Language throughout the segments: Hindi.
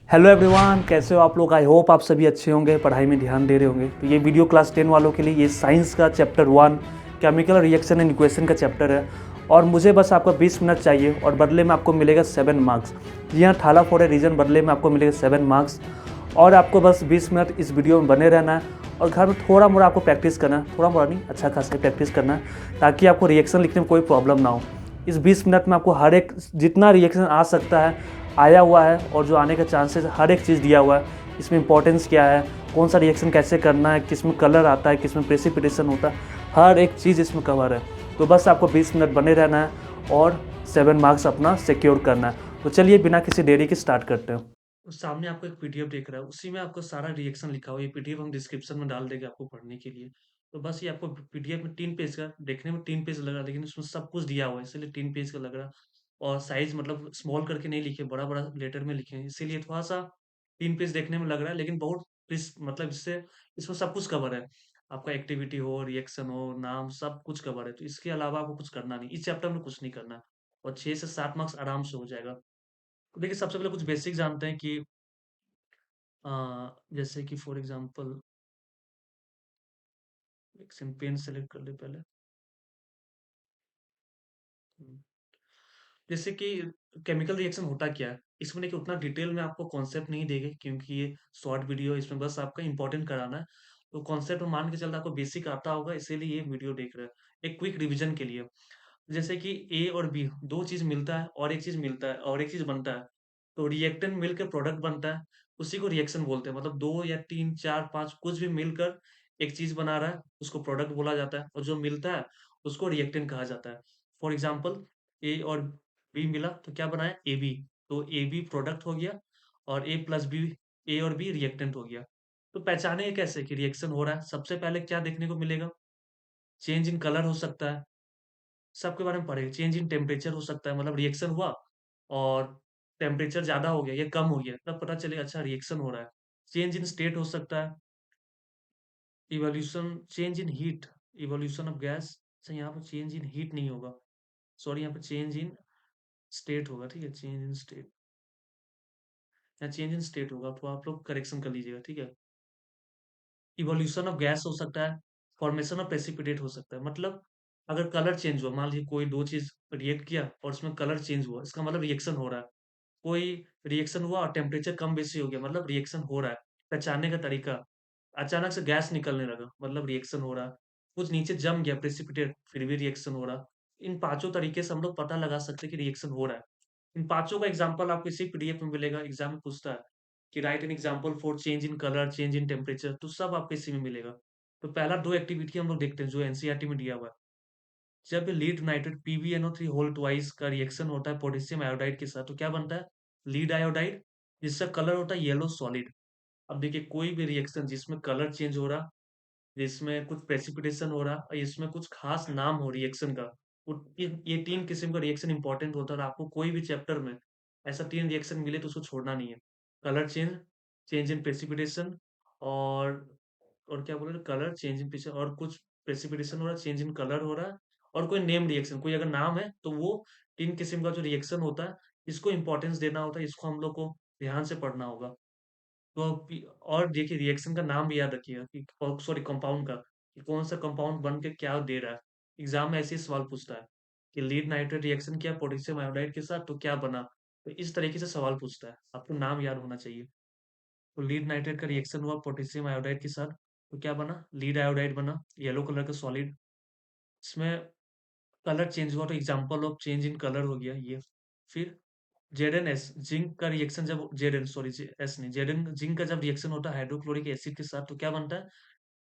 हेलो एवरीवन, कैसे हो आप लोग। आई होप आप सभी अच्छे होंगे, पढ़ाई में ध्यान दे रहे होंगे। तो ये वीडियो क्लास 10 वालों के लिए ये साइंस का chapter 1 chemical reaction and equation का चैप्टर है। और मुझे बस आपका 20 मिनट चाहिए और बदले में आपको मिलेगा 7 मार्क्स। जी हाँ, थाला फॉर ए रीज़न, बदले में आपको मिलेगा 7 मार्क्स। और आपको बस 20 मिनट इस वीडियो में बने रहना है और घर में थोड़ा मोड़ा आपको प्रैक्टिस करना है। थोड़ा मोड़ा नहीं, अच्छा खासा प्रैक्टिस करना है ताकि आपको रिएक्शन लिखने में कोई प्रॉब्लम ना हो। इस 20 मिनट में आपको हर एक जितना रिएक्शन आ सकता है आया हुआ है, और जो आने का चांसेस हर एक चीज़ दिया हुआ है। इसमें इंपॉर्टेंस क्या है, कौन सा रिएक्शन कैसे करना है, किस में कलर आता है, किस में प्रेसिपिटेशन होता है, हर एक चीज़ इसमें कवर है। तो बस आपको 20 मिनट बने रहना है और 7 मार्क्स अपना सिक्योर करना है। तो चलिए बिना किसी देरी के स्टार्ट करते हैं। उस सामने आपको एक पीडीएफ दिख रहा है, उसी में आपको सारा रिएक्शन लिखा हुआ है। ये पीडीएफ हम डिस्क्रिप्शन में डाल देंगे आपको पढ़ने के लिए। तो बस ये आपको पीडीएफ में 3 पेज का, देखने में 3 पेज लग रहा है, लेकिन उसमें सब कुछ दिया हुआ है, इसलिए 3 पेज का लग रहा है। और साइज़ मतलब स्मॉल करके नहीं लिखे, बड़ा-बड़ा लेटर में लिखे हैं, इसीलिए थोड़ा-सा 3 पेज देखने में लग रहा है, लेकिन बहुत इस मतलब इससे इसमें सब कुछ कवर है। आपका एक्टिविटी हो, रिएक्शन हो, नाम सब कुछ कवर है। तो इसके अलावा आपको कुछ करना नहीं, इस चैप्टर में कुछ नहीं करना है और 6 से 7 मार्क्स आराम से हो जाएगा। तो देखिए, सबसे पहले कुछ बेसिक जानते हैं कि जैसे कि फॉर एग्जांपल एक पेन सेलेक्ट कर ले पहले। हम्म, जैसे कि केमिकल रिएक्शन होता क्या है, इसमें देखिए उतना डिटेल में आपको कॉन्सेप्ट नहीं देंगे क्योंकि ये शॉर्ट वीडियो है, इसमें बस आपका इंपॉर्टेंट कराना है। तो कॉन्सेप्ट मान के चलता आपको बेसिक आता होगा, इसीलिए ये वीडियो देख रहे हैं एक क्विक रिवीजन के लिए। जैसे कि ए और बी दो चीज मिलता है और एक चीज मिलता है और एक चीज बनता है, तो रिएक्टेंट मिलकर प्रोडक्ट बनता है, उसी को रिएक्शन बोलते हैं। मतलब दो या तीन चार पांच कुछ भी मिलकर एक चीज बना रहा है, उसको प्रोडक्ट बोला जाता है, और जो मिलता है उसको रिएक्टेंट कहा जाता है। फॉर एग्जाम्पल, ए और बी मिला तो क्या बनाया, ए बी। तो ए बी प्रोडक्ट हो गया और ए प्लस बी, ए और बी रिएक्टेंट हो गया। तो पहचाने कैसे कि रिएक्शन हो रहा है, सबसे पहले क्या देखने को मिलेगा, चेंज इन कलर हो सकता है, सबके बारे में पढ़ेंगे। चेंज इन टेम्परेचर हो सकता है, मतलब रिएक्शन हुआ और टेम्परेचर ज़्यादा हो गया या कम हो गया, तब पता चलेगा अच्छा रिएक्शन हो रहा है। चेंज इन स्टेट हो सकता है, evolution, change in heat, evolution of gas. अच्छा, यहाँ पर चेंज इन हीट नहीं होगा, सॉरी, यहाँ पर चेंज इन स्टेट होगा। ठीक है, चेंज इन स्टेट, यहाँ चेंज इन स्टेट होगा, तो आप लोग करेक्शन कर लीजिएगा। ठीक है, इवोल्यूशन ऑफ गैस हो सकता है, फॉर्मेशन ऑफ प्रेसिपिटेट हो सकता है। मतलब अगर कलर चेंज हुआ, मान लीजिए कोई दो चीज रिएक्ट किया और उसमें कलर चेंज हुआ, इसका मतलब रिएक्शन हो रहा है। कोई रिएक्शन हुआ और टेम्परेचर कम बेसी हो गया, मतलब रिएक्शन हो रहा है। पहचानने का तरीका, अचानक से गैस निकलने लगा, मतलब रिएक्शन हो रहा है। कुछ नीचे जम गया प्रेसिपिटेट, फिर भी रिएक्शन हो रहा। इन पांचों तरीके से हम लोग पता लगा सकते हैं कि रिएक्शन हो रहा है। इन पांचों का एग्जाम्पल आपको इसी पीडीएफ में मिलेगा। एग्जाम में पूछता है कि right an example for change in colour, change in temperature, तो सब आपको इसी में मिलेगा। तो पहला दो एक्टिविटी हम लोग देखते हैं जो एनसीईआरटी में दिया हुआ है। जब lead nitrate PbNO3 whole twice का रिएक्शन होता है पोटेशियम आयोडाइड के साथ, तो क्या बनता है, लीड आयोडाइड, जिसका कलर होता है येलो सॉलिड। अब देखिए, कोई भी रिएक्शन जिसमें कलर चेंज हो रहा, जिसमें कुछ प्रेसिपिटेशन हो रहा और इसमें कुछ खास नाम हो रिएक्शन का, ये तीन किस्म का रिएक्शन इंपॉर्टेंट होता है। और आपको कोई भी चैप्टर में ऐसा तीन रिएक्शन मिले तो उसको छोड़ना नहीं है। Colour change, change in precipitation, और क्या बोल रहे, कलर चेंज इन प्रेसिपिटेशन, और कुछ प्रेसिपिटेशन हो रहा है, चेंज इन कलर हो रहा है, और कोई नेम रिएक्शन, कोई अगर नाम है तो वो तीन किस्म का जो रिएक्शन होता है, इसको इंपॉर्टेंस देना होता है, इसको हम लोग को ध्यान से पढ़ना होगा। तो और देखिए, रिएक्शन का नाम भी याद रखिएगा कि सॉरी, कंपाउंड का, कि कौन सा कंपाउंड बन के क्या दे रहा है। एग्जाम में ऐसे ही सवाल पूछता है कि लीड नाइट्रेट रिएक्शन किया पोटेशियम आयोडाइड के साथ तो क्या बना। तो इस तरीके से सवाल पूछता है, आपको नाम याद होना चाहिए। तो लीड नाइट्रेट का रिएक्शन हुआ पोटेशियम आयोडाइड के साथ, तो क्या बना, लीड आयोडाइड बना, येलो कलर का सॉलिड। इसमें कलर चेंज हुआ तो example of change in colour हो गया ये। फिर जेड एन एस, जिंक का रिएक्शन, जब जेड एन सॉरी एस नहीं, जेड एन जिंक का जब रिएक्शन होता है हाइड्रोक्लोरिक एसिड के साथ, तो क्या बनता है,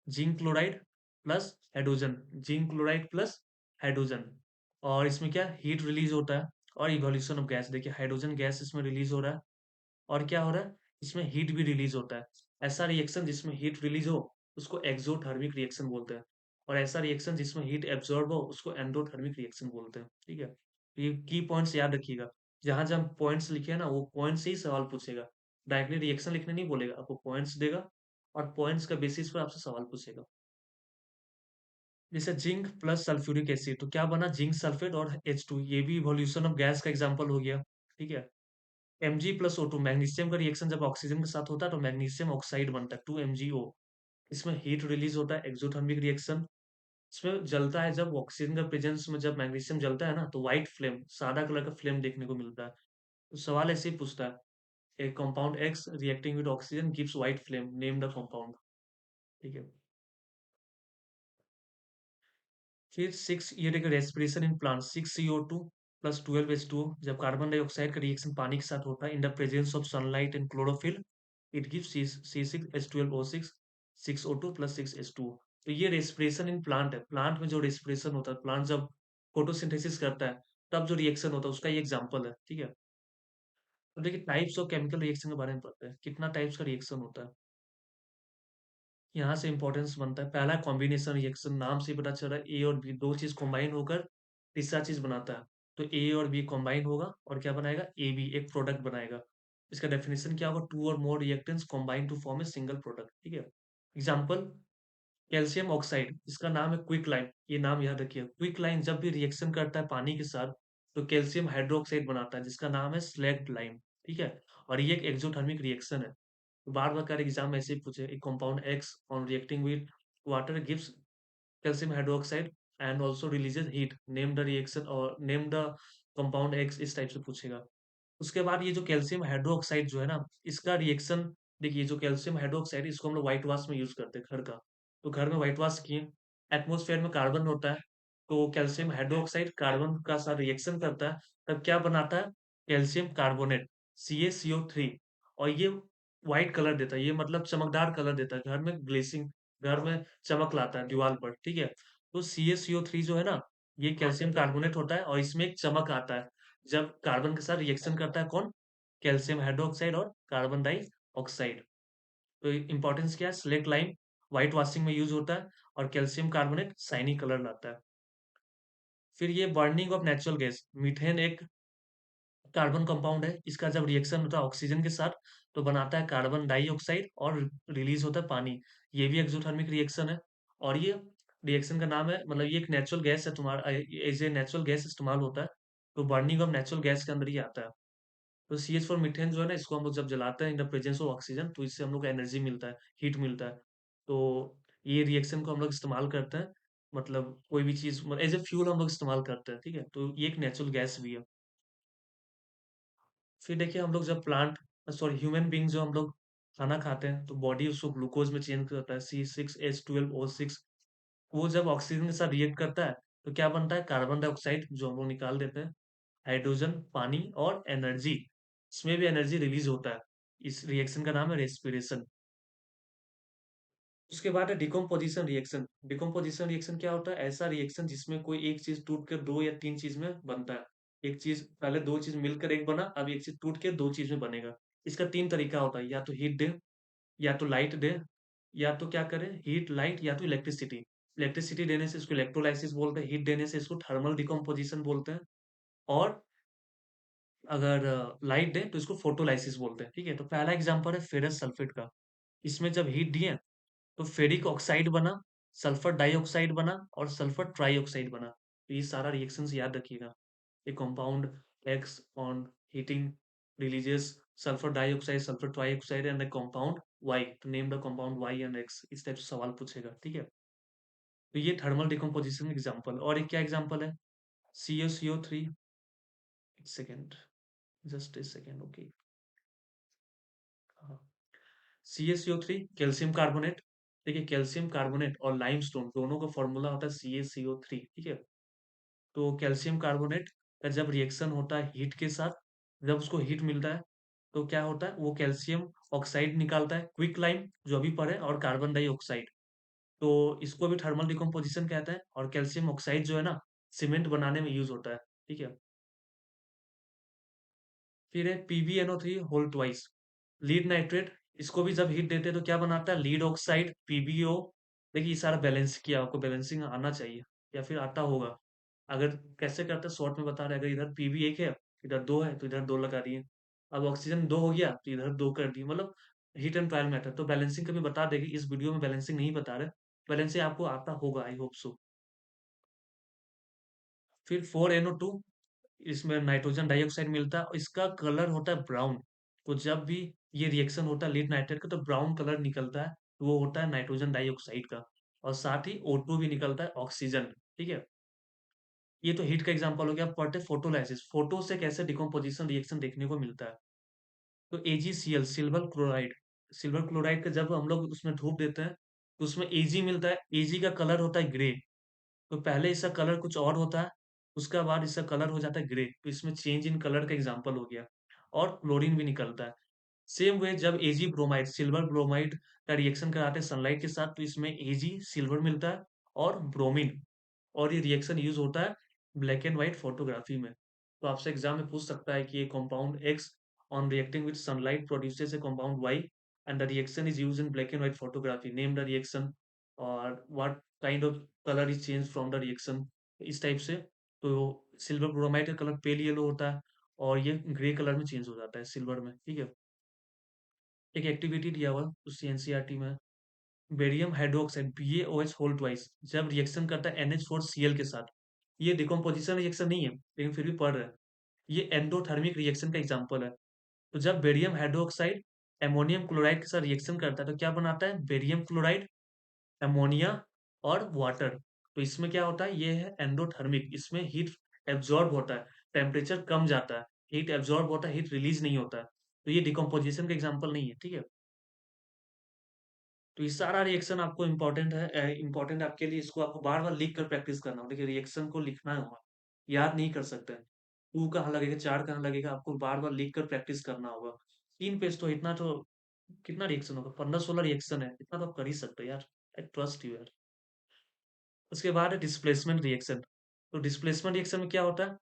zinc chloride plus hydrogen, zinc chloride plus hydrogen. और इसमें क्या हीट रिलीज होता है, और इवोल्यूशन ऑफ गैस, देखिए हाइड्रोजन गैस इसमें रिलीज हो रहा है, और क्या हो रहा है, इसमें हीट भी रिलीज होता है। ऐसा रिएक्शन जिसमें हीट रिलीज हो उसको एक्सोथर्मिक रिएक्शन बोलते हैं, और ऐसा रिएक्शन जिसमें हीट एब्जॉर्ब हो उसको एंडोथर्मिक रिएक्शन बोलते हैं। ठीक है, तो ये की पॉइंट्स याद रखिएगा। जहां जहां पॉइंट्स लिखे हैं ना, वो पॉइंट्स से ही सवाल पूछेगा, डायरेक्टली रिएक्शन लिखने नहीं बोलेगा, आपको पॉइंट्स देगा और पॉइंट्स का बेसिस पर आपसे सवाल पूछेगा। जैसे जिंक प्लस सल्फ्यूरिक एसिड, तो क्या बना, जिंक सल्फेट और H2, ये भी इवोल्यूशन ऑफ गैस का एग्जांपल हो गया। ठीक है, Mg+O2, मैग्नीशियम का रिएक्शन जब ऑक्सीजन के साथ होता है तो मैग्नीशियम ऑक्साइड बनता है 2MgO। इसमें हीट रिलीज होता है, एक्सोथर्मिक रिएक्शन। इसमें जलता है जब ऑक्सीजन का प्रेजेंस में जब मैग्नीशियम जलता है ना तो व्हाइट फ्लेम, सादा कलर का फ्लेम देखने को मिलता है। तो सवाल ऐसे ही पूछता है, ए compound x reacting with oxygen gives white flame, name the compound. ठीक है। फिर 6 ये देखिए respiration in plant, 6CO2 plus 12H2O, जब कार्बन डाइऑक्साइड का रिएक्शन पानी के साथ होता है in the presence of sunlight and chlorophyll, it gives C6H12O6, 6O2 plus 6H2O। तो ये रेस्पिरेशन इन प्लांट है, प्लांट में जो रेस्पिरेशन होता है, प्लांट जब फोटोसिंथेसिस करता है तब जो रिएक्शन होता है उसका ये एग्जाम्पल है। ठीक है। तो देखिए टाइप्स ऑफ केमिकल रिएक्शन के बारे में पढ़ते हैं, कितना टाइप्स का रिएक्शन होता है। यहाँ से इंपॉर्टेंस बनता है, पहला कॉम्बिनेशन रिएक्शन, नाम से ही पता चल रहा है ए और बी दो चीज कॉम्बाइन होकर तीसरा चीज बनाता है। तो ए और बी कॉम्बाइन होगा और क्या बनाएगा, ए बी एक प्रोडक्ट बनाएगा। इसका डेफिनेशन क्या होगा, two or more reactants combine to form a single product. ठीक है। एग्जाम्पल, कैल्शियम ऑक्साइड, इसका नाम है क्विक लाइन, ये नाम याद रखिए। क्विक लाइन जब भी रिएक्शन करता है पानी के साथ तो कैल्शियम हाइड्रोक्साइड बनाता है जिसका नाम है स्लैग्ड लाइन। ठीक है। और ये एक एक्सोथर्मिक रिएक्शन है। बार बार कर एग्जाम में ऐसे ही पूछे, एक compound X on reacting with water gives calcium hydroxide and also releases heat, name the reaction और नेम द कंपाउंड एक्स, इस टाइप से पूछेगा। उसके बाद ये जो कैल्शियम हाइड्रोक्साइड जो है ना, इसका रिएक्शन देखिए, जो कैल्शियम हाइड्रोक्साइड इसको हम लोग व्हाइट वॉश में यूज करते हैं घर का। तो घर में व्हाइट वॉश किए, एटमोसफेयर में कार्बन होता है, तो कैल्शियम हाइड्रोक्साइड कार्बन का साथ रिएक्शन करता है, तब क्या बनाता है, कैल्शियम कार्बोनेट, CaCO3। और ये व्हाइट कलर देता है, ये मतलब चमकदार कलर देता है, घर में ग्लेसिंग, घर में चमक लाता है दीवार पर। ठीक है। तो CaCO3 जो है ना, ये कैल्शियम कार्बोनेट होता है और इसमें एक चमक आता है जब कार्बन के साथ रिएक्शन करता है, कौन, कैल्शियम हाइड्रोक्साइड और कार्बन डाई ऑक्साइड। तो इंपॉर्टेंस क्या है, सिलेक्ट लाइन व्हाइट वॉशिंग में यूज होता है और कैल्शियम कार्बोनेट शाइनी कलर लाता है। फिर ये burning of natural gas, methane एक कार्बन कंपाउंड है, इसका जब रिएक्शन होता है ऑक्सीजन के साथ तो बनाता है कार्बन डाइऑक्साइड और रिलीज होता है पानी। ये भी एक्सोथर्मिक रिएक्शन है। और ये रिएक्शन का नाम है, मतलब ये एक नेचुरल गैस है तुम्हारा, एज ए नेचुरल गैस इस्तेमाल होता है। तो बर्निंग ऑफ नेचुरल गैस के अंदर ही आता है। तो CH4 मीथेन जो है ना, इसको हम लोग जब जलाते हैं in the presence of oxygen तो इससे हम लोग को एनर्जी मिलता है, हीट मिलता है। तो ये रिएक्शन को हम लोग इस्तेमाल करते हैं, मतलब कोई भी चीज एज ए फ्यूल हम लोग इस्तेमाल करते हैं। ठीक है। तो ये एक नेचुरल गैस भी है। फिर देखिए हम लोग जब प्लांट, सॉरी ह्यूमन बींग जो हम लोग खाना खाते हैं तो बॉडी उसको ग्लूकोज में चेंज करता है, C6H12O6। वो जब ऑक्सीजन के साथ रिएक्ट करता है तो क्या बनता है, कार्बन डाइऑक्साइड जो हम लोग निकाल देते हैं, हाइड्रोजन, पानी और एनर्जी, इसमें भी एनर्जी रिलीज होता है। इस रिएक्शन का नाम है रेस्पिरेशन। उसके बाद है डिकम्पोजिशन रिएक्शन। डिकम्पोजिशन रिएक्शन क्या होता है, ऐसा रिएक्शन जिसमें कोई एक चीज टूट कर दो या तीन चीज में बनता है। एक चीज पहले दो चीज मिलकर एक बना, अब एक चीज टूट के दो चीज में बनेगा। इसका तीन तरीका होता है, या तो हीट दे, या तो लाइट दे, या तो क्या करे, हीट लाइट या तो इलेक्ट्रिसिटी। इलेक्ट्रिसिटी देने से इसको इलेक्ट्रोलाइसिस बोलते हैं, हीट देने से इसको थर्मल डिकम्पोजिशन बोलते हैं। और अगर लाइट दें तो इसको फोटोलाइसिस बोलते हैं। ठीक है। तो पहला एग्जांपल है फेरस सल्फेट का। इसमें जब हीट दिए तो फेरिक ऑक्साइड बना, सल्फर डाइऑक्साइड बना और सल्फर ट्राइऑक्साइड बना। तो ये सारा रिएक्शंस याद रखिएगा। A compound X on heating releases sulphur dioxide, sulphur trioxide and a compound Y, तो name the compound Y and X, इस टाइप से सवाल पूछेगा। ठीक है। तो ये थर्मल डिकम्पोजिशन एग्जांपल। और एक क्या एग्जांपल है, CaCO3, एक second, just a second, okay. CaCO3 calcium carbonate. देखिए कैल्शियम कार्बोनेट और लाइमस्टोन दोनों का फॉर्मूला होता है CaCO3। ठीक है। तो कैल्शियम कार्बोनेट का जब रिएक्शन होता है हीट के साथ, जब उसको हीट मिलता है तो क्या होता है, वो कैल्शियम ऑक्साइड निकालता है, क्विक लाइम जो अभी पढ़े, और कार्बन डाइऑक्साइड। तो इसको भी थर्मल डिकम्पोजिशन कहते हैं। और कैल्शियम ऑक्साइड जो है ना, सीमेंट बनाने में यूज होता है। ठीक है। फिर है PbNO3 whole twice, lead nitrate. इसको भी जब हीट देते हैं तो क्या बनाता है, लीड ऑक्साइड, PbO। देखिए ये सारा बैलेंस किया, आपको बैलेंसिंग आना चाहिए या फिर आता होगा। अगर कैसे करते हैं शॉर्ट में बता रहे हैं, अगर इधर Pb एक है, इधर दो है तो इधर दो लगा दिए। अब ऑक्सीजन दो हो गया तो इधर दो कर दिए, मतलब हीट एंड ट्रायल मैटर। तो बैलेंसिंग कभी बता देगी, इस वीडियो में बैलेंसिंग नहीं बता रहे। बैलेंसिंग आपको आता होगा, आई होप सो। फिर 4NO2, इसमें नाइट्रोजन डाइऑक्साइड मिलता है और इसका कलर होता है ब्राउन। तो जब भी ये रिएक्शन होता है लीड नाइट्रेट का तो ब्राउन कलर निकलता है, तो वो होता है नाइट्रोजन डाइऑक्साइड का। और साथ ही O2 भी निकलता है, ऑक्सीजन। ठीक है? ये तो हीट का एग्जांपल हो गया। अब पढ़ते हैं फोटोलाइसिस। फोटो से कैसे डिकम्पोजिशन रिएक्शन देखने को मिलता है। तो AgCl silver chloride, silver chloride का जब हम लोग उसमें धूप देते हैं तो उसमें Ag मिलता है। Ag का कलर होता है ग्रे। तो पहले इसका कलर कुछ और होता है, उसका बाद इसका कलर हो जाता है ग्रे। तो इसमें चेंज इन कलर का एग्जांपल हो गया। और क्लोरीन भी निकलता है। सेम वे जब Ag ब्रोमाइड सिल्वर ब्रोमाइड का रिएक्शन कराते हैं सनलाइट के साथ तो इसमें Ag सिल्वर मिलता है और ब्रोमीन। और ये रिएक्शन यूज होता है ब्लैक एंड व्हाइट फोटोग्राफी में। तो आपसे एग्जाम में पूछ सकता है कि ये compound X on reacting with sunlight produces a compound Y and the reaction is used in black and white photography, name the reaction or what kind of colour is change from the reaction. इस टाइप से। तो सिल्वर ब्रोमाइड का कलर पेल येलो होता है और ये ग्रे कलर में चेंज हो जाता है सिल्वर में। ठीक है? एक एक्टिविटी दिया हुआ उस एनसीईआरटी में। Barium hydroxide BaOH whole twice जब रिएक्शन करता है NH4Cl के साथ। ये डिकम्पोजिशन रिएक्शन नहीं है, लेकिन फिर भी पढ़ रहे हैं। ये एंडोथर्मिक रिएक्शन का एग्जांपल है। तो जब बेरियम हाइड्रोक्साइड अमोनियम क्लोराइड के साथ रिएक्शन करता है तो क्या बनाता है? बेरियम क्लोराइड, अमोनिया और वाटर। तो इसमें क्या होता है? ये है एंडोथर्मिक। इसमें हीट एब्जॉर्ब होता है, टेम्परेचर कम जाता है, हीट एब्जॉर्ब होता है, हीट रिलीज नहीं होता है। तो ये डिकम्पोजिशन का एग्जांपल नहीं है। ठीक है? तो ये सारा रिएक्शन आपको इम्पोर्टेंट है, इम्पोर्टेंट आपके लिए। इसको आपको बार-बार लिख कर प्रैक्टिस करना होगा। देखिए रिएक्शन को लिखना होगा, याद नहीं कर सकते हैं। 2 कहाँ लगेगा, 4 कहाँ लगेगा, आपको बार-बार लिख कर प्रैक्टिस करना होगा। 3 पेज तो इतना तो कितना रिएक्शन होगा? 15-16 रिएक्शन है, इतना तो आप कर ही सकते हो यार। आई ट्रस्ट यू यार। उसके बाद है डिस्प्लेसमेंट रिएक्शन। तो डिस्प्लेसमेंट रिएक्शन में क्या होता है?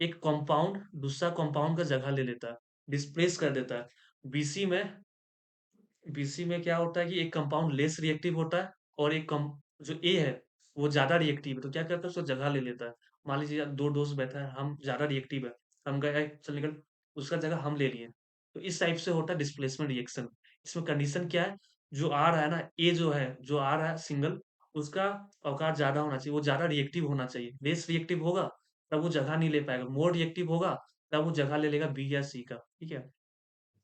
एक कंपाउंड दूसरा कंपाउंड का जगह ले लेता है, डिस्प्लेस कर देता है। बीसी में बीसी में क्या होता है कि एक कंपाउंड लेस रिएक्टिव होता है और एक कम जो ए है वो ज्यादा रिएक्टिव है। तो क्या करता है? उसको जगह ले लेता है। मान लीजिए दो दोस्त बैठा है, हम ज्यादा रिएक्टिव है, हम गए चल निकल, उसका जगह हम ले लिए। तो इस टाइप से होता है डिस्प्लेसमेंट रिएक्शन। इसमें कंडीशन क्या है? जो आ रहा है ना, ए जो है, जो आ रहा है सिंगल, उसका औकात ज्यादा होना चाहिए, वो ज्यादा रिएक्टिव होना चाहिए। लेस रिएक्टिव होगा तब वो जगह नहीं ले पाएगा, मोर रिएक्टिव होगा तब वो जगह ले लेगा बी या सी का। ठीक है?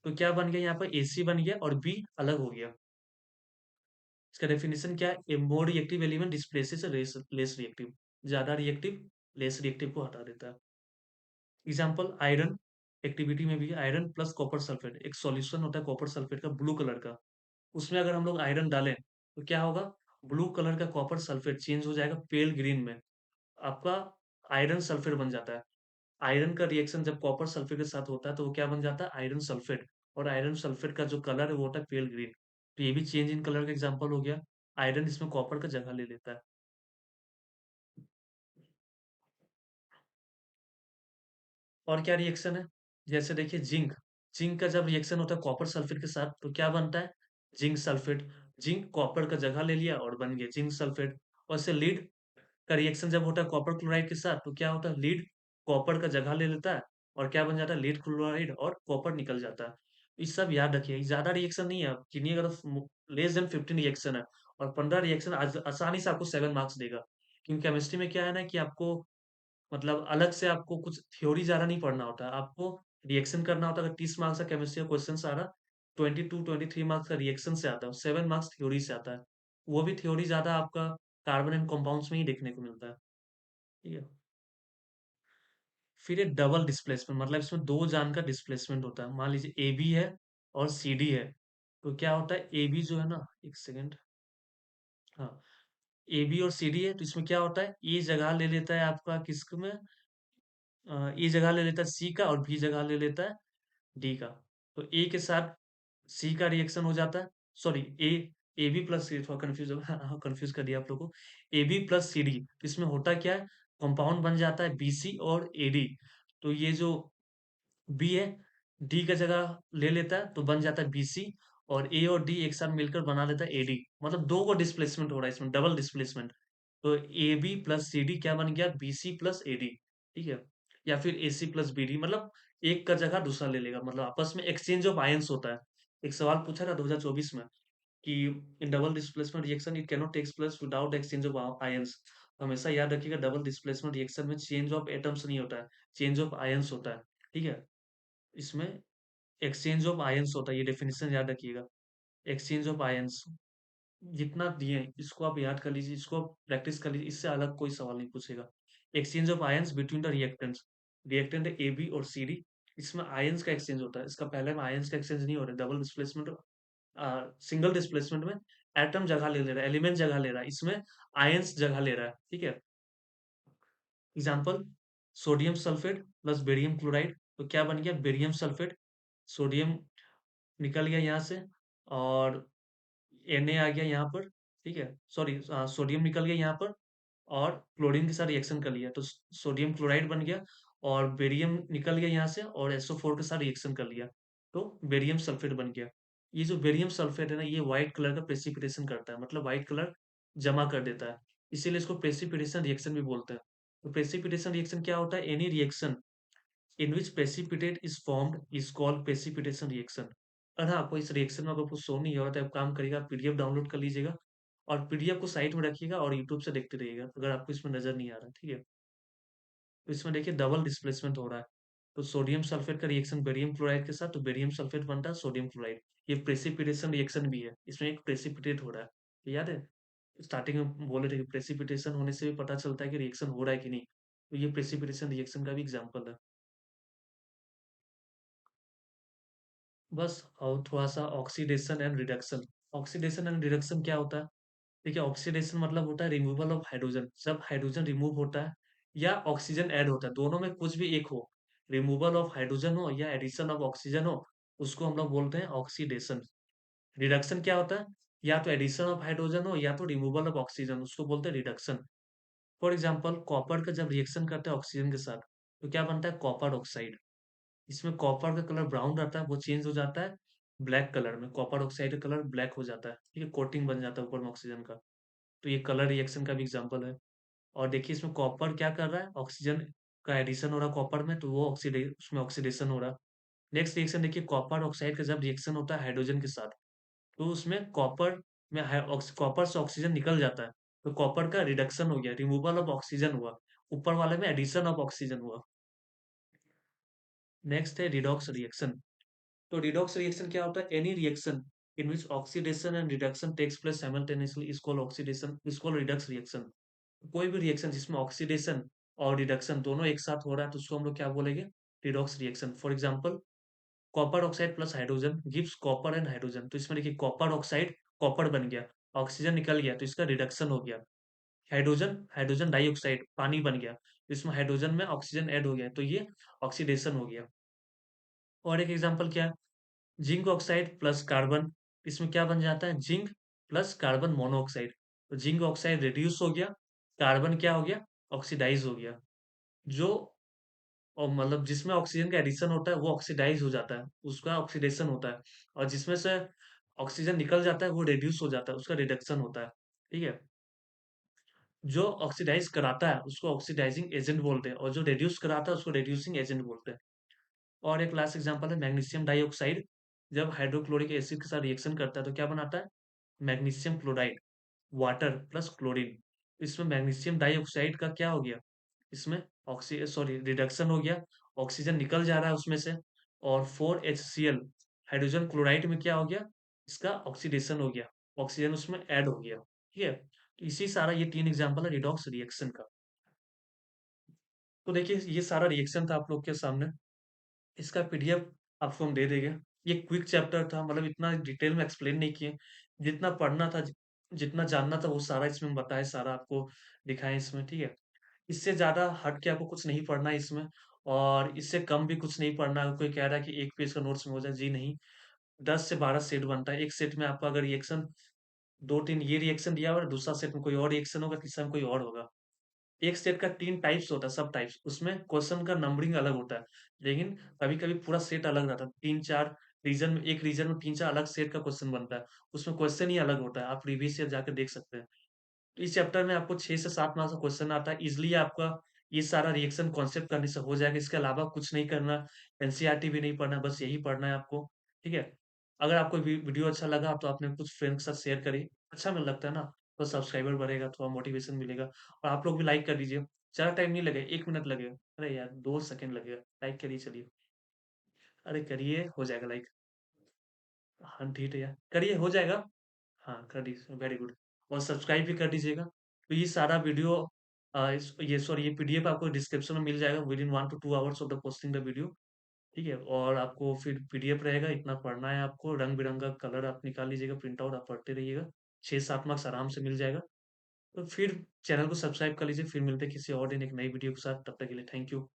तो क्या बन गया यहाँ पर? AC बन गया और बी अलग हो गया। इसका डेफिनेशन क्या है? A more reactive element displaces less reactive. ज्यादा रिएक्टिव लेस रिएक्टिव को हटा देता है। Example iron. एक्टिविटी में भी आयरन प्लस कॉपर सल्फेट, एक सॉल्यूशन होता है कॉपर सल्फेट का ब्लू कलर का। उसमें अगर हम लोग आयरन डालें तो क्या होगा? ब्लू कलर का कॉपर सल्फेट चेंज हो जाएगा पेल ग्रीन में। आपका आयरन सल्फेट बन जाता है। आयरन का रिएक्शन जब कॉपर सल्फेट के साथ होता है तो वो क्या बन जाता है? Iron sulphate. और आयरन सल्फेट का जो कलर है वो होता है पेल ग्रीन। तो ये भी चेंज इन कलर का एग्जांपल हो गया। आयरन इसमें कॉपर का जगह ले लेता है। और क्या रिएक्शन है? जैसे देखिए जिंक। जिंक का जब रिएक्शन होता है कॉपर सल्फेट के साथ तो क्या बनता है? Zinc sulphate. जिंक कॉपर का जगह ले लिया और बन गया जिंक सल्फेट। और से लीड का रिएक्शन जब होता है कॉपर क्लोराइड के साथ तो क्या होता है? लीड कॉपर का जगह ले लेता है और क्या बन जाता है? लीड क्लोराइड और कॉपर निकल जाता है। ये सब याद रखिए, ज्यादा रिएक्शन नहीं है। किन्हीं अगर लेस देन 15 रिएक्शन है और 15 रिएक्शन आसानी से आपको 7 मार्क्स देगा। क्योंकि केमिस्ट्री में क्या है ना कि आपको मतलब अलग से आपको कुछ थ्योरी ज्यादा नहीं पढ़ना होता है। आपको रिएक्शन करना होता है। अगर 30 मार्क्स का केमिस्ट्री का क्वेश्चन आ रहा, 22-23 मार्क्स का रिएक्शन से आता है, 7 मार्क्स थ्योरी से आता है। वो भी थ्योरी ज्यादा आपका कार्बन एंड कंपाउंड्स में ही देखने को मिलता है। ठीक है? फिर एक डबल डिस्प्लेसमेंट, मतलब इसमें दो जान का डिस्प्लेसमेंट होता है। मान लीजिए ए बी है और सी डी है। तो क्या होता है? ए बी जो है ना, एक सेकेंड, हाँ, ए बी और सी डी है तो इसमें क्या होता है? ए जगह ले लेता है आपका किसक में, ए जगह ले लेता है सी का और बी जगह ले लेता है डी का। तो ए के साथ सी का रिएक्शन हो जाता है। Sorry, A A B plus C, थोड़ा कंफ्यूज कंफ्यूज कर दिया आप लोगों को। A B plus C D, तो इसमें होता क्या है? कंपाउंड बन जाता है बी सी और ए डी। तो ये जो बी है, डी का जगह ले लेता है तो बन जाता है बीसी। और ए और डी एक साथ मिलकर बना लेता है एडी। मतलब दो को डिस्प्लेसमेंट हो रहा है इसमें, डबल डिस्प्लेसमेंट। तो A B plus C D क्या बन गया? BC plus AD. ठीक है? या फिर A C plus B D, मतलब एक का जगह दूसरा ले लेगा, मतलब आपस में एक्सचेंज ऑफ आयंस होता है। एक सवाल पूछा था 2024 में कि in double displacement reaction it cannot takes place without exchange of ions. हमेशा याद रखिएगा डबल डिस्प्लेसमेंट रिएक्शन में चेंज ऑफ एटम्स नहीं होता है, चेंज ऑफ आयन्स होता है, ठीक है? इसमें एक्सचेंज ऑफ आयन्स होता है, ये डेफिनिशन याद रखिएगा। एक्सचेंज ऑफ आयन्स जितना दिए हैं, इसको आप याद कर लीजिए, इसको आप प्रैक्टिस कर लीजिए, इससे अलग कोई सवाल नहीं पूछेगा। Exchange of ions between the reactants, reactant है ए बी और सी डी, इसमें आयन्स का एक्सचेंज होता है। इसका पहले में आयन्स का एक्सचेंज नहीं हो रहा है, डबल डिस्प्लेसमेंट सिंगल डिस्प्लेसमेंट में एटम जगह ले रहा है, एलिमेंट जगह ले रहा है, इसमें आयन्स जगह ले रहा है, ठीक है? Example, sodium sulphate plus barium chloride, तो क्या बन गया? Barium sulphate. सोडियम निकल गया यहाँ से, और Na आ गया यहाँ पर, ठीक है? सॉरी, सोडियम निकल गया यहाँ पर, और क्लोरीन के साथ रिएक्शन कर लिया, तो सोडियम क्लोराइड बन गया, और बेरियम निकल गया यहाँ से, और SO4 के साथ रिएक्शन कर लिया, तो बेरियम सल्फेट बन गया। ये जो बेरियम सल्फेट है ना, ये व्हाइट कलर का प्रेसिपिटेशन करता है, मतलब व्हाइट कलर जमा कर देता है, इसीलिए इसको प्रेसिपिटेशन रिएक्शन भी बोलते हैं। तो प्रेसिपिटेशन रिएक्शन क्या होता है? Any reaction in which precipitate is formed is called precipitation reaction। और हाँ, कोई इस रिएक्शन में अगर कुछ शो नहीं हो रहा, तो आप काम करिएगा, पीडीएफ डाउनलोड कर लीजिएगा, और पीडीएफ को साइड में रखिएगा, और यूट्यूब से देखते रहिएगा अगर आपको इसमें नजर नहीं आ रहा, ठीक है? तो इसमें देखिए डबल डिस्प्लेसमेंट हो रहा है, तो सोडियम सल्फेट का रिएक्शन बेरियम क्लोराइड के साथ, तो बेरियम सल्फेट बनता है सोडियम क्लोराइड। ये प्रेसिपिटेशन रिएक्शन भी है, इसमें एक प्रेसिपिटेट हो रहा है, याद है? स्टार्टिंग में बोले थे कि प्रेसिपिटेशन होने से भी पता चलता है कि रिएक्शन हो रहा है कि नहीं, तो ये प्रेसिपिटेशन रिएक्शन का भी एग्जाम्पल है। बस, और थोड़ा-सा oxidation and reduction. Oxidation and reduction क्या होता है? देखिए, ऑक्सीडेशन मतलब होता है रिमूवल ऑफ हाइड्रोजन। जब हाइड्रोजन रिमूव होता है या ऑक्सीजन ऐड होता है, दोनों में कुछ भी एक हो, रिमूवल ऑफ हाइड्रोजन हो या एडिशन ऑफ ऑक्सीजन हो, उसको हम लोग बोलते हैं ऑक्सीडेशन। रिडक्शन क्या होता है? या तो एडिशन ऑफ हाइड्रोजन हो या तो रिमूवल ऑफ ऑक्सीजन, उसको बोलते हैं रिडक्शन। फॉर एग्जाम्पल, कॉपर का जब रिएक्शन करते हैं ऑक्सीजन के साथ, तो क्या बनता है? Copper oxide. इसमें कॉपर का कलर ब्राउन रहता है, वो चेंज हो जाता है ब्लैक कलर में, कॉपर ऑक्साइड का कलर ब्लैक हो जाता है, ठीक है? कोटिंग बन जाता है ऊपर में ऑक्सीजन का, तो ये कलर रिएक्शन का भी एग्जांपल है। और देखिए, इसमें कॉपर क्या कर रहा है? ऑक्सीजन का एडिशन हो रहा है कॉपर में, तो वो उसमें ऑक्सीडेशन हो रहा है। नेक्स्ट रिएक्शन देखिए, कॉपर ऑक्साइड का जब रिएक्शन होता है हाइड्रोजन के साथ, तो उसमें कॉपर में कॉपर से ऑक्सीजन निकल जाता है, तो कॉपर का रिडक्शन हो गया, रिमूवल ऑफ ऑक्सीजन हुआ, ऊपर वाले में एडिशन ऑफ ऑक्सीजन हुआ। नेक्स्ट है रिडॉक्स रिएक्शन। तो रिडॉक्स रिएक्शन क्या होता है? Any reaction in which oxidation and reduction takes place simultaneously is called oxidation, is called redox reaction. कोई भी रिएक्शन जिसमें ऑक्सीडेशन और रिडक्शन दोनों एक साथ हो रहा है, तो उसको हम लोग क्या बोलेंगे? Redox reaction. For example, copper oxide plus hydrogen gives copper and hydrogen, तो इसमें देखिए कॉपर ऑक्साइड कॉपर बन गया, ऑक्सीजन निकल गया, तो इसका रिडक्शन हो गया। हाइड्रोजन हाइड्रोजन डाइऑक्साइड पानी बन गया, तो इसमें हाइड्रोजन में ऑक्सीजन ऐड हो गया, तो ये ऑक्सीडेशन हो गया। और एक एग्जाम्पल क्या है? जिंक ऑक्साइड प्लस कार्बन, इसमें क्या बन जाता है? जिंक प्लस कार्बन मोनोऑक्साइड, तो जिंक ऑक्साइड रिड्यूस हो गया, कार्बन क्या हो गया? ऑक्सीडाइज हो गया। जो और मतलब जिसमें ऑक्सीजन का एडिशन होता है वो ऑक्सीडाइज हो जाता है, उसका ऑक्सीडेशन होता है, और जिसमें से ऑक्सीजन निकल जाता है वो रिड्यूस हो जाता है, उसका रिडक्शन होता है, ठीक है? जो ऑक्सीडाइज कराता है उसको ऑक्सीडाइजिंग एजेंट बोलते हैं, और जो रिड्यूस कराता है उसको रिड्यूसिंग एजेंट बोलते हैं। और एक लास्ट एग्जांपल है मैग्नीशियम डाइऑक्साइड, जब हाइड्रोक्लोरिक एसिड के साथ रिएक्शन करता है तो क्या बनाता है? Magnesium chloride, water plus chlorine. इसमें मैग्नीशियम डाइऑक्साइड का क्या हो गया? इसमें ऑक्सी सॉरी रिडक्शन हो गया, ऑक्सीजन निकल जा रहा है उसमें से, और 4HCl हाइड्रोजन क्लोराइड में क्या हो गया? इसका ऑक्सीडेशन हो गया, ऑक्सीजन उसमें ऐड हो गया, ठीक है? तो इसी सारा ये 3 एग्जांपल है रिडॉक्स रिएक्शन का। तो देखिए, ये सारा रिएक्शन था आप लोग के सामने। इसका पीडीएफ आपको हम दे देंगे। ये क्विक चैप्टर था, मतलब इतना डिटेल में एक्सप्लेन नहीं किए। जितना पढ़ना था, जितना जानना था वो सारा इसमें हम बताए, सारा आपको दिखाएँ इसमें, ठीक है? इससे ज़्यादा हट के आपको कुछ नहीं पढ़ना है इसमें, और इससे कम भी कुछ नहीं पढ़ना है। कोई कह रहा है कि 1 पेज का नोट्स में हो जाए, जी नहीं। 10 से 12 सेट बनता है। एक सेट में आपका अगर रिएक्शन 2-3 ये रिएक्शन दिया हुआ है, दूसरा सेट में कोई और रिएक्शन होगा, तीसरा में कोई और होगा। एक सेट का 3 टाइप्स होता है, सब टाइप्स। उसमें क्वेश्चन का नंबरिंग अलग होता है, लेकिन कभी-कभी पूरा सेट अलग रहता है। 3-4 रीजन में, एक रीजन में 3-4 अलग सेट का क्वेश्चन बनता है। उसमें क्वेश्चन ही अलग होता है। आप प्रीवियस ईयर जाकर देख सकते हैं। तो इस चैप्टर में आपको 6 से 7 मार्क्स का क्वेश्चन आता है। ईज़िली आपका ये सारा रिएक्शन कॉन्सेप्ट करने से हो जाएगा। इसके अलावा कुछ नहीं करना, एनसीईआरटी भी नहीं पढ़ना, बस यही पढ़ना है आपको, ठीक है? अगर आपको वीडियो अच्छा लगा तो अपने कुछ फ्रेंड्स के साथ शेयर करिए। अच्छा में लगता है ना? तो सब्सक्राइबर बढ़ेगा, थोड़ा मोटिवेशन मिलेगा और आप लोग भी लाइक कर दीजिए। ज़्यादा टाइम नहीं लगेगा, 1 मिनट लगेगा। अरे यार 2 सेकंड लगेगा, लाइक करिए चलिए। अरे करिए, हो जाएगा लाइक। हाँ, ठीक है यार, करिए हो जाएगा। हाँ, कर दीजिए, वेरी गुड। और सब्सक्राइब भी कर दीजिएगा। तो ये सारा वीडियो इस ये सॉरी ये पीडीएफ आपको डिस्क्रिप्शन में मिल जाएगा within 1 to 2 hours of the posting the video, ठीक है? और आपको फिर पीडीएफ रहेगा, इतना पढ़ना है आपको, रंग-बिरंगा कलर आप निकाल लीजिएगा, प्रिंट आउट आप पढ़ते रहिएगा। 6-7 मार्क्स आराम से मिल जाएगा। तो फिर चैनल को सब्सक्राइब कर लीजिए, फिर मिलते हैं किसी और दिन एक नई वीडियो के साथ, तब तक के लिए थैंक यू।